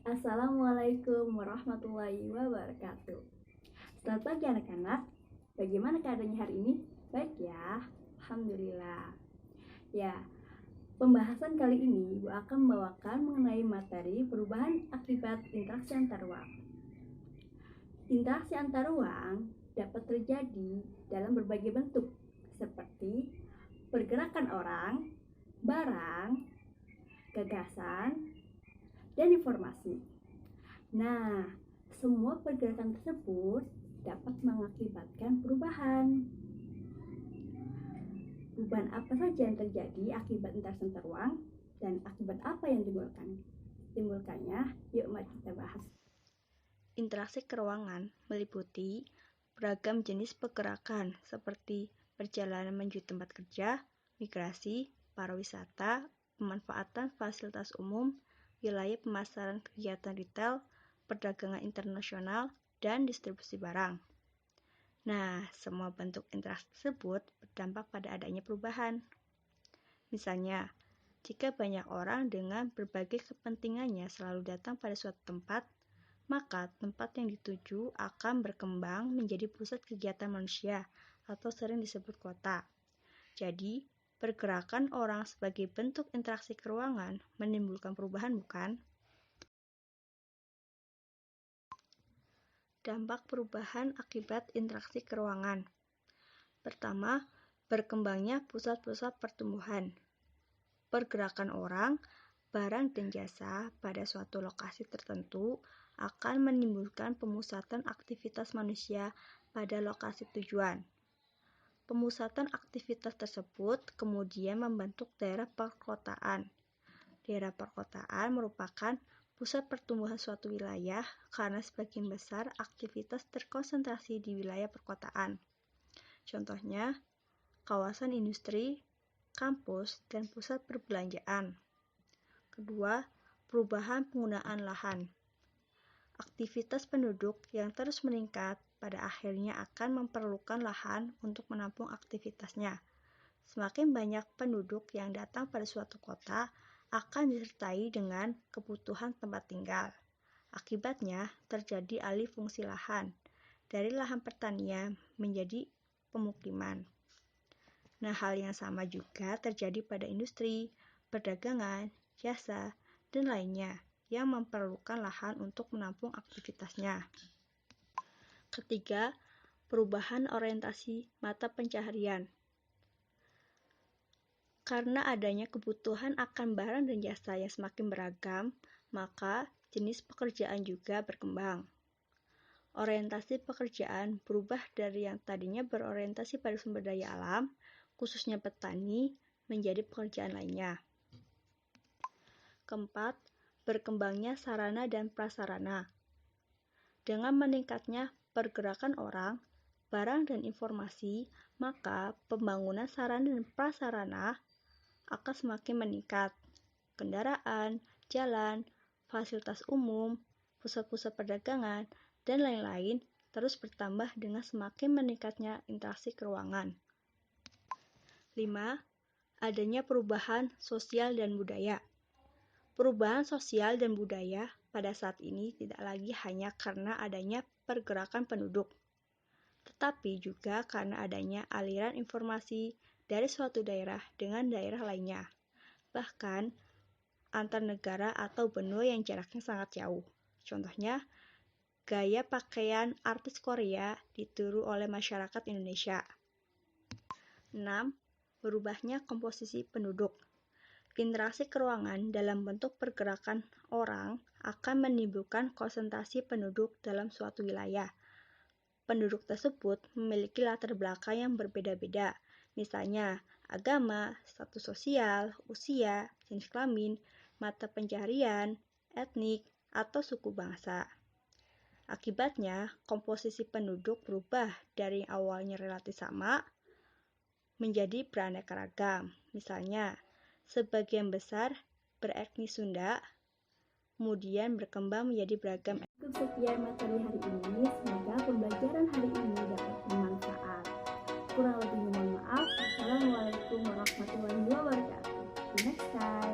Assalamualaikum warahmatullahi wabarakatuh. Selamat pagi anak-anak. Bagaimana keadaannya hari ini? Baik ya, Alhamdulillah. Ya, pembahasan kali ini Ibu akan membawakan mengenai materi perubahan akibat interaksi antar ruang. Interaksi antar ruang dapat terjadi dalam berbagai bentuk, seperti pergerakan orang, barang, gagasan, dan informasi. Nah, semua pergerakan tersebut dapat mengakibatkan perubahan. Perubahan apa saja yang terjadi akibat interaksi antar ruang dan akibat apa yang timbulkannya? Yuk mari kita bahas. Interaksi keruangan meliputi beragam jenis pergerakan seperti perjalanan menuju tempat kerja, migrasi, pariwisata, pemanfaatan fasilitas umum, wilayah pemasaran kegiatan retail, perdagangan internasional, dan distribusi barang. Nah, semua bentuk interaksi tersebut berdampak pada adanya perubahan. Misalnya, jika banyak orang dengan berbagai kepentingannya selalu datang pada suatu tempat, maka tempat yang dituju akan berkembang menjadi pusat kegiatan manusia atau sering disebut kota. Jadi, pergerakan orang sebagai bentuk interaksi keruangan menimbulkan perubahan, bukan? Dampak perubahan akibat interaksi keruangan. Pertama, berkembangnya pusat-pusat pertumbuhan. Pergerakan orang, barang, dan jasa pada suatu lokasi tertentu akan menimbulkan pemusatan aktivitas manusia pada lokasi tujuan. Pemusatan aktivitas tersebut kemudian membentuk daerah perkotaan. Daerah perkotaan merupakan pusat pertumbuhan suatu wilayah karena sebagian besar aktivitas terkonsentrasi di wilayah perkotaan. Contohnya, kawasan industri, kampus, dan pusat perbelanjaan. Kedua, perubahan penggunaan lahan. Aktivitas penduduk yang terus meningkat pada akhirnya akan memerlukan lahan untuk menampung aktivitasnya. Semakin banyak penduduk yang datang pada suatu kota akan disertai dengan kebutuhan tempat tinggal. Akibatnya, terjadi alih fungsi lahan dari lahan pertanian menjadi pemukiman. Nah, hal yang sama juga terjadi pada industri, perdagangan, jasa, dan lainnya yang memerlukan lahan untuk menampung aktivitasnya. Ketiga, perubahan orientasi mata pencaharian. Karena adanya kebutuhan akan barang dan jasa yang semakin beragam, maka jenis pekerjaan juga berkembang. Orientasi pekerjaan berubah dari yang tadinya berorientasi pada sumber daya alam, khususnya petani, menjadi pekerjaan lainnya. Keempat, berkembangnya sarana dan prasarana. Dengan meningkatnya pergerakan orang, barang, dan informasi, maka pembangunan sarana dan prasarana akan semakin meningkat. Kendaraan, jalan, fasilitas umum, pusat-pusat perdagangan, dan lain-lain terus bertambah dengan semakin meningkatnya interaksi keruangan. 5. Adanya perubahan sosial dan budaya. Perubahan sosial dan budaya pada saat ini tidak lagi hanya karena adanya pergerakan penduduk, tetapi juga karena adanya aliran informasi dari suatu daerah dengan daerah lainnya, bahkan antar negara atau benua yang jaraknya sangat jauh. Contohnya, gaya pakaian artis Korea ditiru oleh masyarakat Indonesia. 6. Berubahnya komposisi penduduk. Interaksi keruangan dalam bentuk pergerakan orang akan menimbulkan konsentrasi penduduk dalam suatu wilayah. Penduduk tersebut memiliki latar belakang yang berbeda-beda, misalnya agama, status sosial, usia, jenis kelamin, mata pencaharian, etnik, atau suku bangsa. Akibatnya, komposisi penduduk berubah dari yang awalnya relatif sama menjadi beraneka ragam. Misalnya, sebagian besar beretnis Sunda, kemudian berkembang menjadi beragam. Sekian materi hari ini, semoga pembelajaran hari ini dapat bermanfaat. Kurang lebihnya mohon maaf. Assalamualaikum warahmatullahi wabarakatuh. See you next time.